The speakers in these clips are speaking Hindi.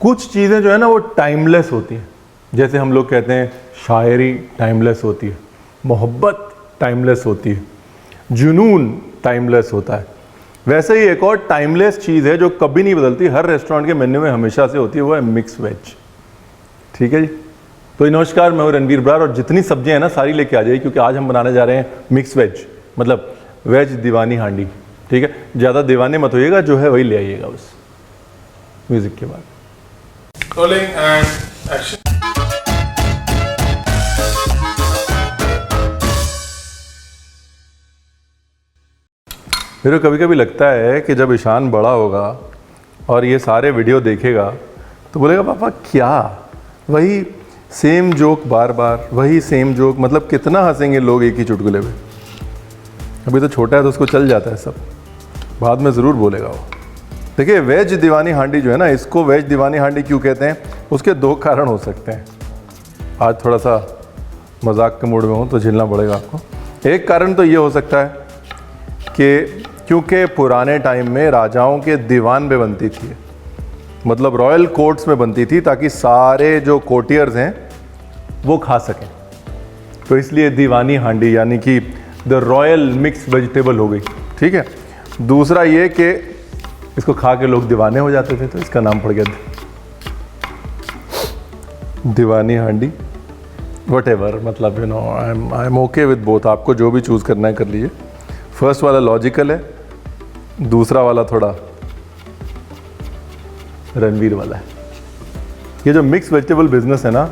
कुछ चीज़ें जो है ना वो टाइमलेस होती हैं। जैसे हम लोग कहते हैं शायरी टाइमलेस होती है, मोहब्बत टाइमलेस होती है, जुनून टाइमलेस होता है। वैसे ही एक और टाइमलेस चीज़ है जो कभी नहीं बदलती, हर रेस्टोरेंट के मेन्यू में हमेशा से होती है, वो है मिक्स वेज। ठीक है जी। तो नमस्कार, मैं हूँ रणवीर ब्रार और जितनी सब्जियां हैं ना सारी लेके आ जाइए, क्योंकि आज हम बनाने जा रहे हैं मिक्स वेज, मतलब वेज दीवानी हांडी। ठीक है, ज़्यादा दीवाने मत होइएगा, जो है वही ले आइएगा बस म्यूजिक के बाद। Rolling and action. मेरे को कभी कभी लगता है कि जब ईशान बड़ा होगा और ये सारे वीडियो देखेगा तो बोलेगा पापा क्या वही सेम जोक बार बार, वही सेम जोक, मतलब कितना हंसेंगे लोग एक ही चुटकुले पे। अभी तो छोटा है तो उसको चल जाता है सब, बाद में ज़रूर बोलेगा वो। देखिए, वेज दीवानी हांडी जो है ना, इसको वेज दीवानी हांडी क्यों कहते हैं, उसके दो कारण हो सकते हैं। आज थोड़ा सा मजाक के मूड में हूँ तो झेलना पड़ेगा आपको। एक कारण तो ये हो सकता है कि क्योंकि पुराने टाइम में राजाओं के दीवान में बनती थी, मतलब रॉयल कोर्ट्स में बनती थी, ताकि सारे जो कोर्टियर्स हैं वो खा सकें, तो इसलिए दीवानी हांडी यानी कि द रॉयल मिक्स वेजिटेबल हो गई। ठीक है। दूसरा ये कि इसको खा के लोग दीवाने हो जाते थे, तो इसका नाम पड़ गया दीवानी हांडी। वटेवर, मतलब you know I am okay with both. आपको जो भी चूज़ करना है कर लीजिए। फर्स्ट वाला लॉजिकल है, दूसरा वाला थोड़ा रणवीर वाला है। ये जो मिक्स वेजिटेबल बिजनेस है ना,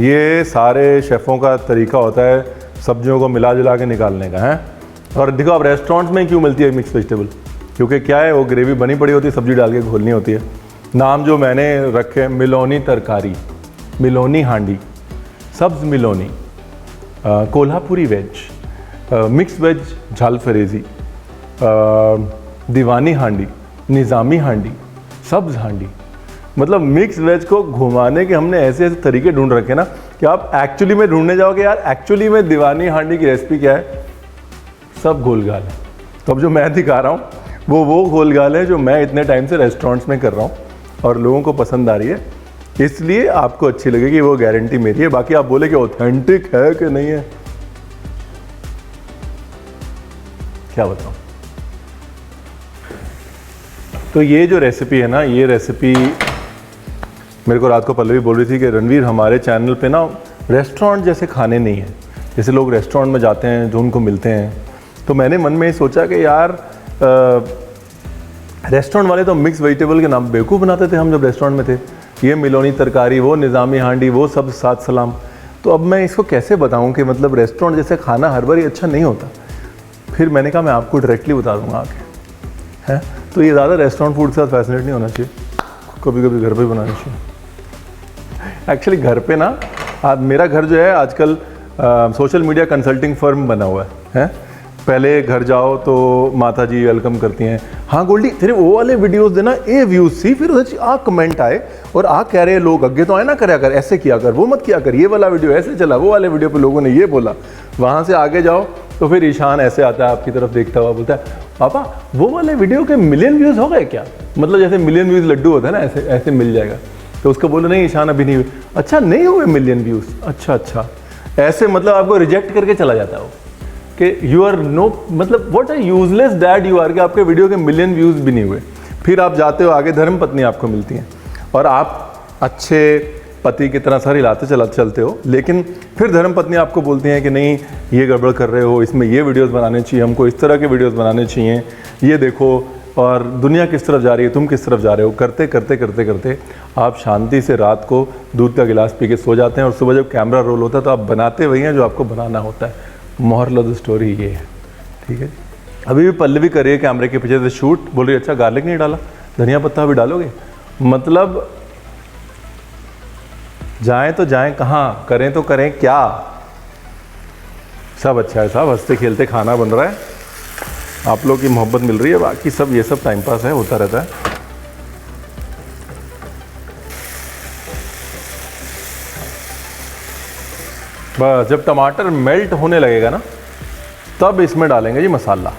ये सारे शेफ़ों का तरीका होता है सब्जियों को मिला जुला के निकालने का है। और देखो, आप रेस्टोरेंट्स में क्यों मिलती है मिक्स वेजिटेबल, क्योंकि क्या है, वो ग्रेवी बनी पड़ी होती है, सब्जी डाल के घोलनी होती है। नाम जो मैंने रखे, मिलोनी तरकारी, मिलोनी हांडी, सब्ज़ मिलोनी, कोल्हापुरी वेज, मिक्स वेज झाल फरेजी, दीवानी हांडी, निज़ामी हांडी, सब्ज़ हांडी। मतलब मिक्स वेज को घुमाने के हमने ऐसे ऐसे तरीके ढूंढ रखे ना कि आप एक्चुअली में ढूंढने जाओगे यार एक्चुअली में दीवानी हांडी की रेसिपी क्या है, सब घोलघाल है। तो अब जो मैं दिखा रहा हूँ वो घोलघाल है जो मैं इतने टाइम से रेस्टोरेंट्स में कर रहा हूँ और लोगों को पसंद आ रही है, इसलिए आपको अच्छी लगेगी, वो गारंटी मेरी है। बाकी आप बोले कि ऑथेंटिक है कि नहीं है, क्या बताऊँ। तो ये जो रेसिपी है ना, ये रेसिपी मेरे को रात को पल्लवी बोल रही थी कि रणवीर, हमारे चैनल पे ना रेस्टोरेंट जैसे खाने नहीं हैं, जैसे लोग रेस्टोरेंट में जाते हैं जो उनको मिलते हैं। तो मैंने मन में ये सोचा कि यार रेस्टोरेंट वाले तो मिक्स वेजिटेबल के नाम बेवकूफ़ बनाते थे हम जब रेस्टोरेंट में थे, ये मिलोनी तरकारी, वो निज़ामी हांडी, वो सब सात सलाम। तो अब मैं इसको कैसे बताऊं कि मतलब रेस्टोरेंट जैसे खाना हर बार ही अच्छा नहीं होता। फिर मैंने कहा मैं आपको डायरेक्टली बता दूंगा आके, है। तो ये ज़्यादा रेस्टोरेंट फूड के साथ फैसिनेट नहीं होना चाहिए, कभी कभी घर पे बनाना चाहिए। एक्चुअली घर पे ना, मेरा घर जो है आजकल सोशल मीडिया कंसल्टिंग फर्म बना हुआ है। पहले घर जाओ तो माता जी वेलकम करती हैं, हाँ गोल्डी तेरे वो वाले वीडियोस देना, ए व्यूज सी, फिर उधर आ कमेंट आए और आ कह रहे लोग अगे तो आए ना करया कर, ऐसे किया कर, वो मत किया कर, ये वाला वीडियो ऐसे चला, वो वाले वीडियो पे लोगों ने ये बोला। वहाँ से आगे जाओ तो फिर ईशान ऐसे आता है आपकी तरफ देखता हुआ, बोलता है पापा वो वाले वीडियो के मिलियन व्यूज़ हो गए क्या, मतलब जैसे मिलियन व्यूज़ लड्डू होता है ना, ऐसे ऐसे मिल जाएगा। तो उसको बोलो नहीं ईशान अभी नहीं हुए। अच्छा नहीं हुए मिलियन व्यूज़, अच्छा, ऐसे मतलब आपको रिजेक्ट करके चला जाता है वो कि यू आर नो, मतलब what a useless dad you are, कि आपके वीडियो के मिलियन व्यूज़ भी नहीं हुए। फिर आप जाते हो आगे, धर्म पत्नी आपको मिलती हैं और आप अच्छे पति की तरह सारी लाते चलते हो, लेकिन फिर धर्म पत्नी आपको बोलती हैं कि नहीं ये गड़बड़ कर रहे हो, इसमें ये वीडियोस बनाने चाहिए, हमको इस तरह के वीडियोस बनाने चाहिए, ये देखो, और दुनिया किस तरफ जा रही है, तुम किस तरफ जा रहे हो। करते करते करते करते आप शांति से रात को दूध का गिलास पी के सो जाते हैं और सुबह जब कैमरा रोल होता है तो आप बनाते वही हैं जो आपको बनाना होता है। मोरल ऑफ द स्टोरी ये है। ठीक है। अभी भी पल्लवी कर रही है कैमरे के पीछे से शूट, बोल रही है अच्छा गार्लिक नहीं डाला, धनिया पत्ता भी डालोगे, मतलब जाएं तो जाएं कहाँ, करें तो करें क्या। सब अच्छा है साहब, हंसते खेलते खाना बन रहा है, आप लोग की मोहब्बत मिल रही है, बाकी सब ये सब टाइम पास है, होता रहता है। बस जब टमाटर मेल्ट होने लगेगा ना, तब इसमें डालेंगे जी मसाला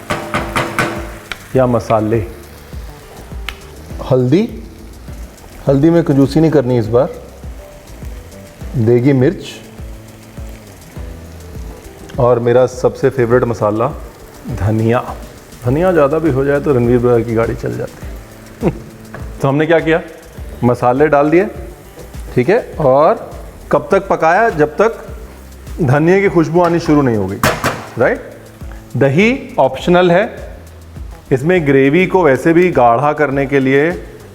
या मसाले। हल्दी, हल्दी में कंजूसी नहीं करनी इस बार। देगी मिर्च और मेरा सबसे फेवरेट मसाला धनिया। धनिया ज़्यादा भी हो जाए तो रणवीर ब्रदर की गाड़ी चल जाती है। तो हमने क्या किया, मसाले डाल दिए, ठीक है, और कब तक पकाया, जब तक धनिया की खुशबू आनी शुरू नहीं हो गई, राइट। दही ऑप्शनल है, इसमें ग्रेवी को वैसे भी गाढ़ा करने के लिए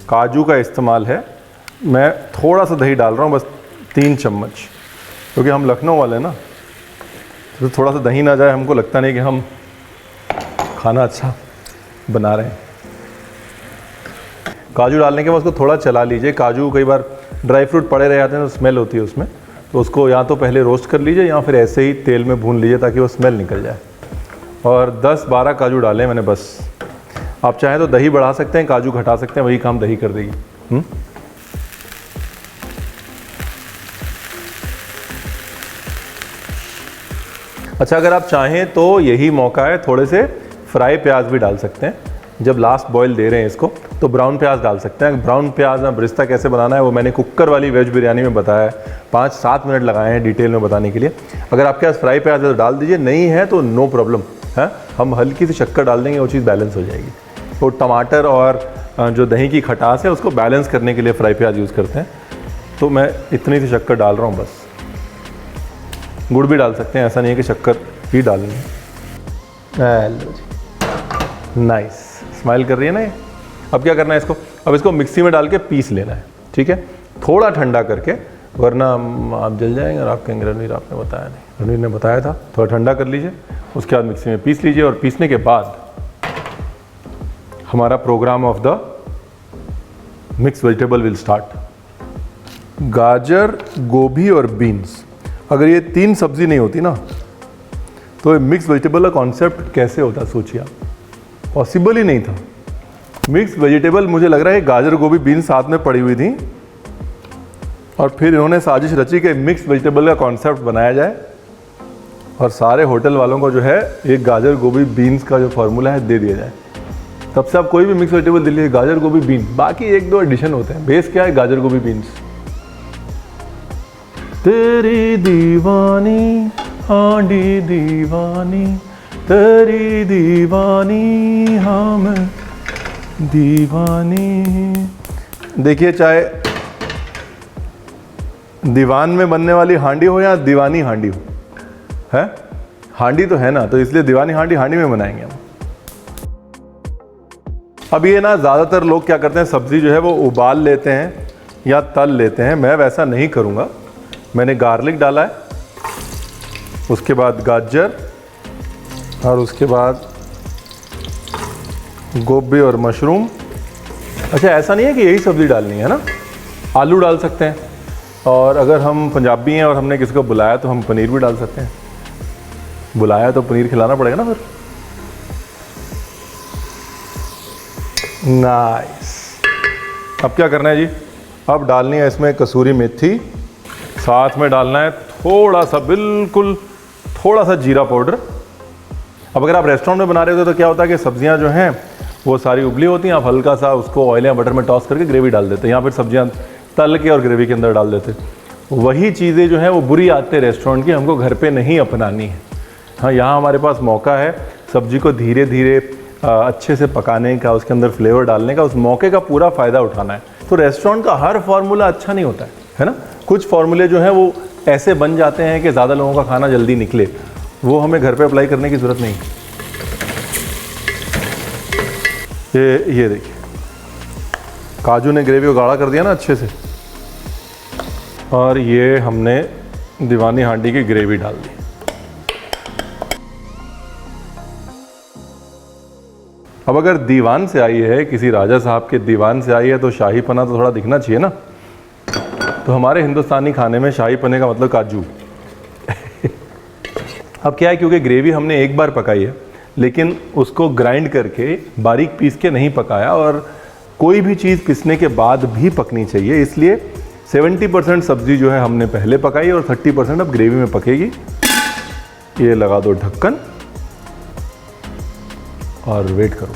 काजू का इस्तेमाल है। मैं थोड़ा सा दही डाल रहा हूँ, बस 3 चम्मच, क्योंकि हम लखनऊ वाले हैं ना, तो थोड़ा सा दही ना जाए हमको लगता नहीं कि हम खाना अच्छा बना रहे हैं। काजू डालने के बाद उसको थोड़ा चला लीजिए। काजू कई बार ड्राई फ्रूट पड़े रह जाते हैं तो स्मेल होती है उसमें, तो उसको या तो पहले रोस्ट कर लीजिए या फिर ऐसे ही तेल में भून लीजिए ताकि वो स्मेल निकल जाए। और 10-12 काजू डाले मैंने बस। आप चाहें तो दही बढ़ा सकते हैं, काजू घटा सकते हैं, वही काम दही कर देगी। अच्छा, अगर आप चाहें तो यही मौका है, थोड़े से फ्राई प्याज भी डाल सकते हैं। जब लास्ट बॉईल दे रहे हैं इसको तो ब्राउन प्याज डाल सकते हैं। ब्राउन प्याज में ब्रिस्ता कैसे बनाना है वो मैंने कुकर वाली वेज बिरयानी में बताया है। 5-7 मिनट लगाए हैं डिटेल में बताने के लिए। अगर आपके पास फ्राई प्याज है तो डाल दीजिए, नहीं है तो नो प्रॉब्लम है, हम हल्की सी शक्कर डाल देंगे, वो चीज़ बैलेंस हो जाएगी। तो टमाटर और जो दही की खटास है उसको बैलेंस करने के लिए फ्राई प्याज यूज़ करते हैं। तो मैं इतनी सी शक्कर डाल रहा हूँ बस। गुड़ भी डाल सकते हैं, ऐसा नहीं है कि शक्कर ही डालनी है। नाइस, स्माइल कर रही है ना ये। अब क्या करना है इसको, अब इसको मिक्सी में डाल के पीस लेना है, ठीक है, थोड़ा ठंडा करके, वरना आप जल जाएंगे और आप कहेंगे रणवीर आपने बताया नहीं। रणवीर ने बताया था, थोड़ा ठंडा कर लीजिए, उसके बाद मिक्सी में पीस लीजिए। और पीसने के बाद हमारा program of the mix vegetable will start. गाजर, गोभी और बीन्स, अगर ये 3 सब्जी नहीं होती ना तो मिक्स वेजिटेबल का कॉन्सेप्ट कैसे होता, सोचिए आप, पॉसिबल ही नहीं था। मिक्स वेजिटेबल, मुझे लग रहा है गाजर, गोभी, बीन्स साथ में पड़ी हुई थी और फिर इन्होंने साजिश रची कि मिक्स वेजिटेबल का कॉन्सेप्ट बनाया जाए और सारे होटल वालों को जो है एक गाजर, गोभी, बीन्स का जो फार्मूला है दे दिया जाए। तब से आप कोई भी मिक्स वेजिटेबल दे लीजिए, गाजर, गोभी, बीन्स, बाकी 1-2 एडिशन होते हैं, बेस क्या है, गाजर, गोभी, बीन्स। तेरी दीवानी हांडी दीवानी, तेरी दीवानी हम दीवानी। देखिए, चाहे दीवान में बनने वाली हांडी हो या दीवानी हांडी हो, है हांडी तो है ना, तो इसलिए दीवानी हांडी हांडी में बनाएंगे हम। अब ये ना ज़्यादातर लोग क्या करते हैं, सब्ज़ी जो है वो उबाल लेते हैं या तल लेते हैं। मैं वैसा नहीं करूँगा। मैंने गार्लिक डाला है, उसके बाद गाजर और उसके बाद गोभी और मशरूम। अच्छा, ऐसा नहीं है कि यही सब्ज़ी डालनी है ना, आलू डाल सकते हैं, और अगर हम पंजाबी हैं और हमने किसी को बुलाया तो हम पनीर भी डाल सकते हैं। बुलाया तो पनीर खिलाना पड़ेगा ना फिर। नाइस। अब क्या करना है जी, अब डालनी है इसमें कसूरी मेथी, साथ में डालना है थोड़ा सा, बिल्कुल थोड़ा सा जीरा पाउडर। अब अगर आप रेस्टोरेंट में बना रहे हो तो क्या होता है कि सब्जियां जो हैं वो सारी उबली होती हैं, आप हल्का सा उसको ऑयल या बटर में टॉस करके ग्रेवी डाल देते हैं, या फिर सब्जियां तल के और ग्रेवी के अंदर डाल देते हैं। वही चीज़ें जो हैं वो बुरी आदतें रेस्टोरेंट की, हमको घर पे नहीं अपनानी है। हाँ, यहाँ हमारे पास मौका है सब्जी को धीरे धीरे अच्छे से पकाने का, उसके अंदर फ्लेवर डालने का, उस मौके का पूरा फ़ायदा उठाना है। तो रेस्टोरेंट का हर फार्मूला अच्छा नहीं होता है ना। कुछ फार्मूले जो हैं वो ऐसे बन जाते हैं कि ज़्यादा लोगों का खाना जल्दी निकले, वो हमें घर पे अप्लाई करने की ज़रूरत नहीं। ये देखिए, काजू ने ग्रेवी को गाढ़ा कर दिया ना अच्छे से, और ये हमने दीवानी हांडी की ग्रेवी डाल दी। अब अगर दीवान से आई है, किसी राजा साहब के दीवान से आई है, तो शाही पना तो थोड़ा दिखना चाहिए ना। तो हमारे हिंदुस्तानी खाने में शाही पने का मतलब काजू। अब क्या है, क्योंकि ग्रेवी हमने एक बार पकाई है, लेकिन उसको ग्राइंड करके बारीक पीस के नहीं पकाया, और कोई भी चीज़ पिसने के बाद भी पकनी चाहिए, इसलिए 70% सब्जी जो है हमने पहले पकाई और 30% अब ग्रेवी में पकेगी। ये लगा दो ढक्कन और वेट करो।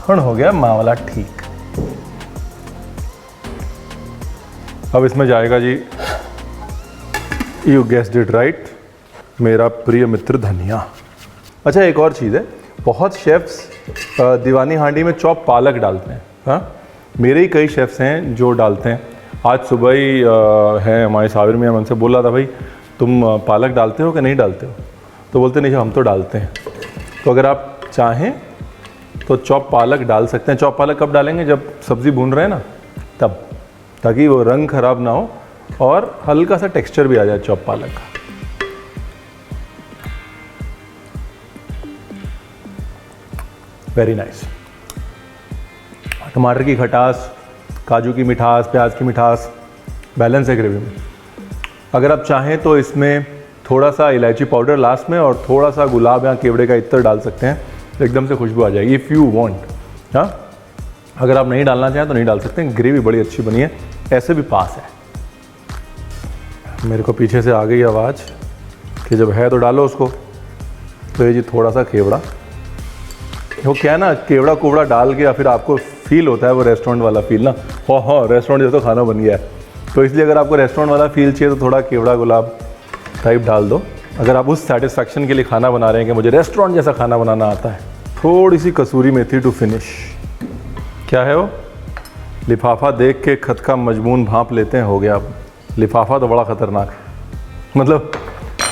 माखन हो गया माँ वाला ठीक। अब इसमें जाएगा जी, यू गेस्ड इट राइट, मेरा प्रिय मित्र धनिया। अच्छा एक और चीज़ है, बहुत शेफ्स दीवानी हांडी में चॉप पालक डालते हैं। हाँ, मेरे ही कई शेफ्स हैं जो डालते हैं। आज सुबह ही हैं हमारे साबिर में, उनसे बोल रहा था भाई तुम पालक डालते हो कि नहीं डालते हो, तो बोलते नहीं हम तो डालते हैं। तो अगर आप चाहें तो चॉप पालक डाल सकते हैं। चॉप पालक कब डालेंगे, जब सब्ज़ी भून रहे हैं ना तब, ताकि वो रंग ख़राब ना हो और हल्का सा टेक्सचर भी आ जाए चॉप पालक का। Very nice. टमाटर की खटास, काजू की मिठास, प्याज की मिठास, बैलेंस है ग्रेवी में। अगर आप चाहें तो इसमें थोड़ा सा इलायची पाउडर लास्ट में और थोड़ा सा गुलाब या केवड़े का इत्र डाल सकते हैं, एकदम से खुशबू आ जाएगी इफ़ यू वांट। हाँ, अगर आप नहीं डालना चाहें तो नहीं डाल सकते हैं। ग्रेवी बड़ी अच्छी बनी है, ऐसे भी पास है। मेरे को पीछे से आ गई आवाज़ कि जब है तो डालो उसको। तो ये जी थोड़ा सा केवड़ा, वो क्या है ना, केवड़ा कोवड़ा डाल के या फिर आपको फील होता है वो रेस्टोरेंट वाला फील ना, हाँ रेस्टोरेंट जैसा खाना बन गया है। तो इसलिए अगर आपको रेस्टोरेंट वाला फील चाहिए तो थोड़ा केवड़ा गुलाब टाइप डाल दो। अगर आप उस सेटिस्फैक्शन के लिए खाना बना रहे हैं कि मुझे रेस्टोरेंट जैसा खाना बनाना आता है। थोड़ी सी कसूरी मेथी टू फिनिश। क्या है वो, लिफाफा देख के खत का मजमून भांप लेते हैं, हो गया। अब लिफाफा तो बड़ा ख़तरनाक है, मतलब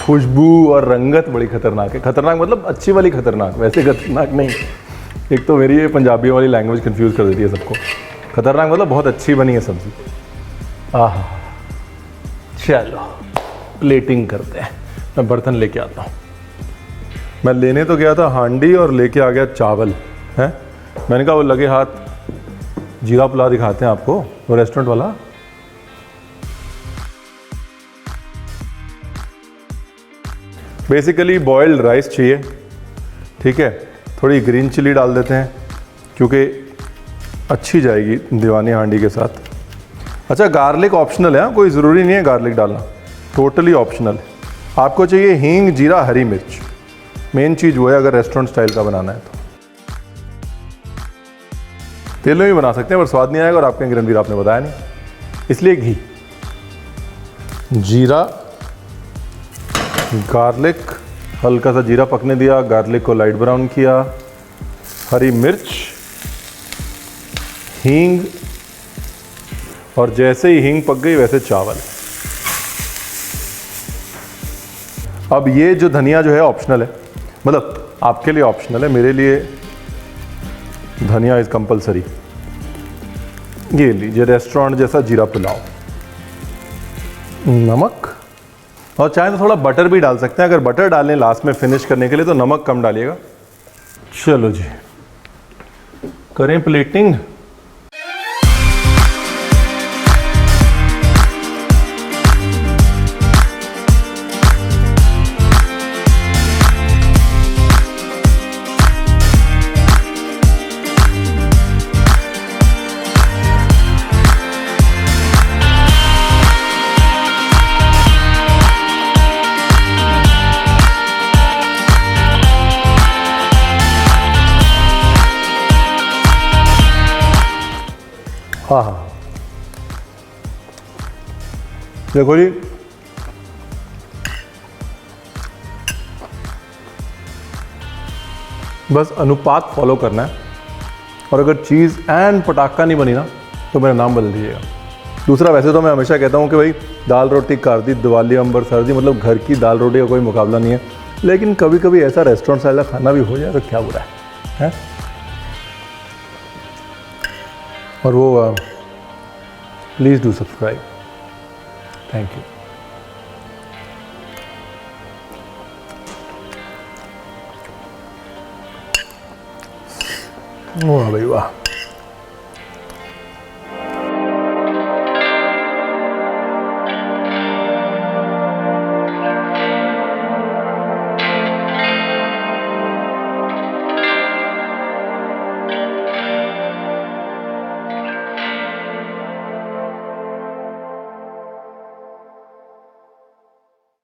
खुशबू और रंगत बड़ी खतरनाक है। खतरनाक मतलब अच्छी वाली खतरनाक, वैसे खतरनाक नहीं। एक तो मेरी ये पंजाबियों वाली लैंग्वेज कंफ्यूज कर देती है सबको। खतरनाक मतलब बहुत अच्छी बनी है सब्ज़ी। आह, चलो प्लेटिंग करते हैं। मैं बर्तन लेके आता हूँ। मैं लेने तो गया था हांडी और लेके आ गया चावल है। मैंने कहा वो लगे हाथ जीरा पुलाव दिखाते हैं आपको, वो रेस्टोरेंट वाला। बेसिकली बॉइल्ड राइस चाहिए, ठीक है। थोड़ी ग्रीन चिली डाल देते हैं क्योंकि अच्छी जाएगी दीवानी हांडी के साथ। अच्छा गार्लिक ऑप्शनल है, हाँ, कोई ज़रूरी नहीं है गार्लिक डालना, टोटली ऑप्शनल है। आपको चाहिए हींग, जीरा, हरी मिर्च, मेन चीज़ वो है अगर रेस्टोरेंट स्टाइल का बनाना है तो। तेल में भी बना सकते हैं पर स्वाद नहीं आएगा और आपका इंग्रेडिएंट आपने बताया नहीं, इसलिए घी, जीरा, गार्लिक, हल्का सा जीरा पकने दिया, गार्लिक को लाइट ब्राउन किया, हरी मिर्च, हींग, और जैसे ही हींग पक गई वैसे चावल। अब ये जो धनिया जो है ऑप्शनल है, मतलब आपके लिए ऑप्शनल है, मेरे लिए धनिया इज़ कंपलसरी। ये लीजिए रेस्टोरेंट जैसा जीरा पुलाव। नमक, और चाहे तो थोड़ा बटर भी डाल सकते हैं। अगर बटर डालें लास्ट में फिनिश करने के लिए तो नमक कम डालिएगा। चलो जी करें प्लेटिंग। हाँ हाँ, देखो जी बस अनुपात फॉलो करना है, और अगर चीज़ एंड पटाखा नहीं बनी ना तो मेरा नाम बदल दीजिएगा। दूसरा, वैसे तो मैं हमेशा कहता हूँ कि भाई दाल रोटी कर दी दिवाली अंबर सर्दी, मतलब घर की दाल रोटी का कोई मुकाबला नहीं है। लेकिन कभी कभी ऐसा रेस्टोरेंट स्टाइल का खाना भी हो जाए तो क्या बुरा है? और वो please do subscribe, thank you. वाह भाई वाह।